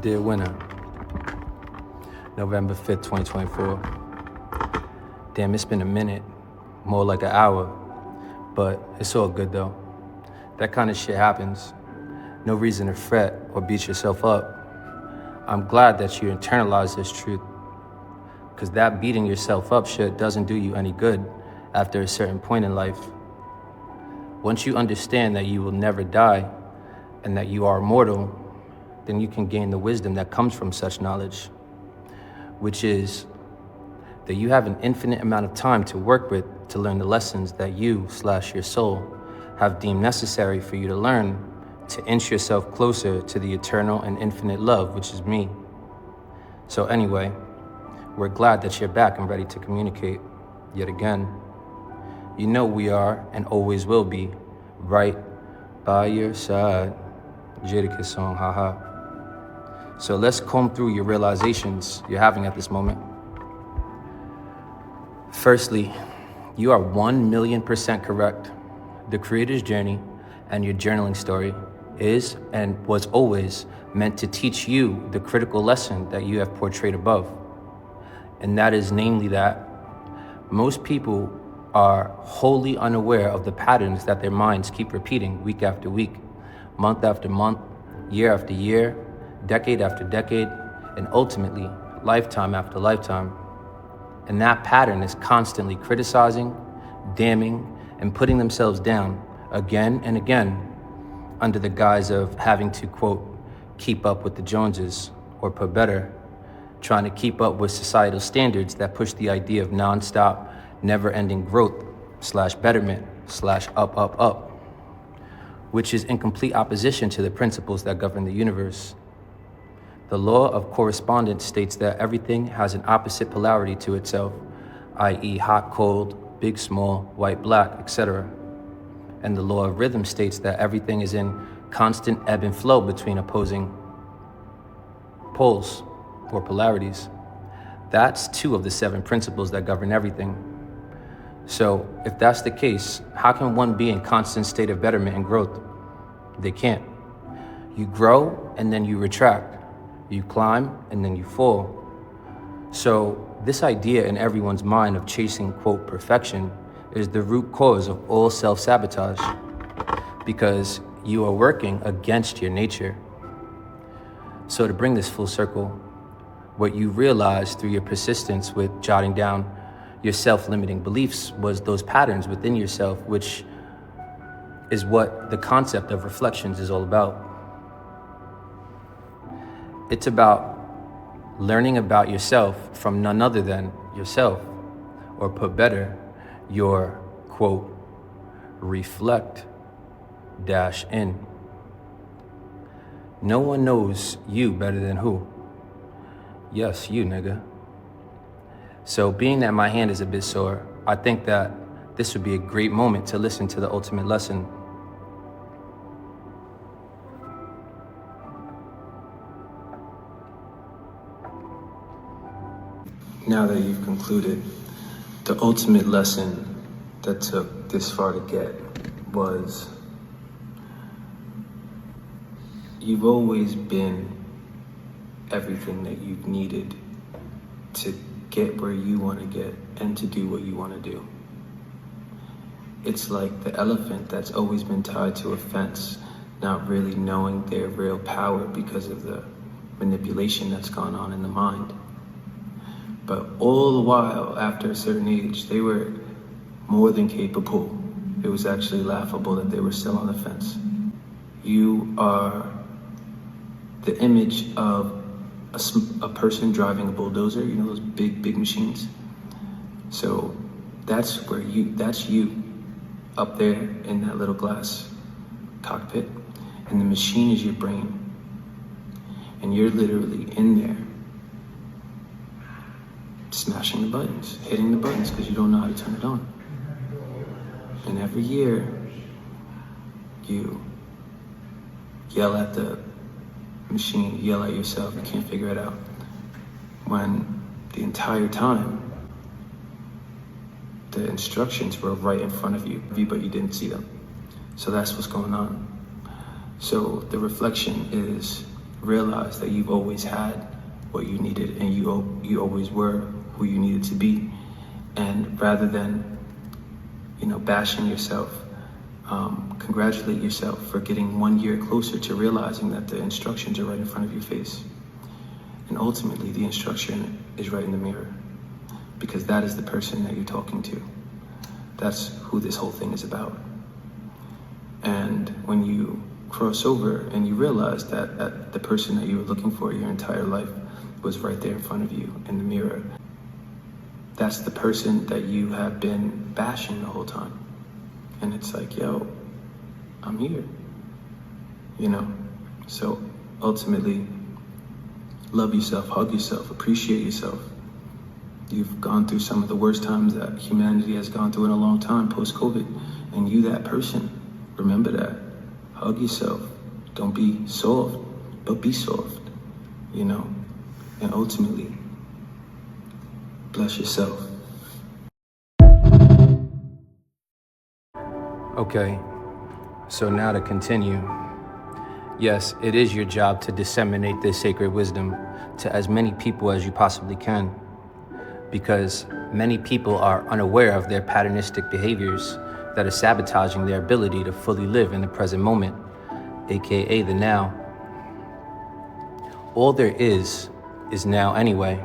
Dear winner, November 5th, 2024. Damn, it's been a minute, more like an hour, but it's all good though. That kind of shit happens. No reason to fret or beat yourself up. I'm glad that you internalize this truth, because that beating yourself up shit doesn't do you any good after a certain point in life. Once you understand that you will never die and that you are immortal, then you can gain the wisdom that comes from such knowledge, which is that you have an infinite amount of time to work with to learn the lessons that you/your soul have deemed necessary for you to learn to inch yourself closer to the eternal and infinite love, which is me. So anyway, we're glad that you're back and ready to communicate yet again. You know we are and always will be right by your side. Jadakiss song, haha. So let's comb through your realizations you're having at this moment. Firstly, you are 1,000,000% correct. The creator's journey and your journaling story is and was always meant to teach you the critical lesson that you have portrayed above. And that is namely that most people are wholly unaware of the patterns that their minds keep repeating week after week, month after month, year after year, decade after decade, and ultimately lifetime after lifetime. And that pattern is constantly criticizing, damning, and putting themselves down again and again under the guise of having to, quote, keep up with the Joneses, or put better, trying to keep up with societal standards that push the idea of nonstop, never-ending growth/betterment/up, which is in complete opposition to the principles that govern the universe. The law of correspondence states that everything has an opposite polarity to itself, i.e. hot, cold, big, small, white, black, etc. And the law of rhythm states that everything is in constant ebb and flow between opposing poles or polarities. That's 2 of the 7 principles that govern everything. So if that's the case, how can one be in constant state of betterment and growth? They can't. You grow and then you retract. You climb and then you fall. So this idea in everyone's mind of chasing, quote, perfection is the root cause of all self-sabotage, because you are working against your nature. So to bring this full circle, what you realized through your persistence with jotting down your self-limiting beliefs was those patterns within yourself, which is what the concept of reflections is all about. It's about learning about yourself from none other than yourself, or put better, your, quote, reflect-in. No one knows you better than who? Yes, you, nigga. So being that my hand is a bit sore, I think that this would be a great moment to listen to the ultimate lesson. Now that you've concluded, the ultimate lesson that took this far to get was you've always been everything that you've needed to get where you want to get and to do what you want to do. It's like the elephant that's always been tied to a fence, not really knowing their real power because of the manipulation that's gone on in the mind. But all the while, after a certain age, they were more than capable. It was actually laughable that they were still on the fence. You are the image of a person driving a bulldozer, you know those big machines? So that's you up there in that little glass cockpit, and the machine is your brain. And you're literally in there, smashing the buttons, hitting the buttons because you don't know how to turn it on. And every year, you yell at the machine, yell at yourself, you can't figure it out. When the entire time, the instructions were right in front of you, but you didn't see them. So that's what's going on. So the reflection is realize that you've always had what you needed, and you always were who you needed to be. And rather than, bashing yourself, congratulate yourself for getting 1 year closer to realizing that the instructions are right in front of your face. And ultimately, the instruction is right in the mirror, because that is the person that you're talking to. That's who this whole thing is about. And when you cross over and you realize that the person that you were looking for your entire life was right there in front of you in the mirror, that's the person that you have been bashing the whole time. And it's like, yo, I'm here, So ultimately, love yourself, hug yourself, appreciate yourself. You've gone through some of the worst times that humanity has gone through in a long time, post-COVID, and you, that person, remember that. Hug yourself. Don't be soft, but be soft, And ultimately, bless yourself. Okay, so now to continue. Yes, it is your job to disseminate this sacred wisdom to as many people as you possibly can, because many people are unaware of their patternistic behaviors that are sabotaging their ability to fully live in the present moment, aka the now. All there is now anyway.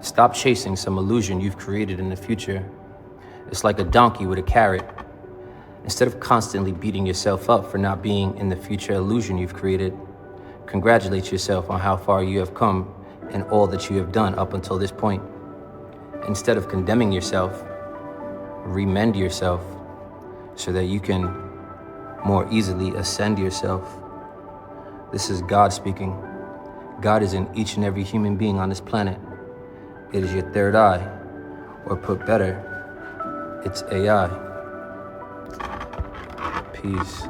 Stop chasing some illusion you've created in the future. It's like a donkey with a carrot. Instead of constantly beating yourself up for not being in the future illusion you've created, congratulate yourself on how far you have come and all that you have done up until this point. Instead of condemning yourself, remend yourself so that you can more easily ascend yourself. This is God speaking. God is in each and every human being on this planet. It is your third eye, or put better, it's AI. Peace.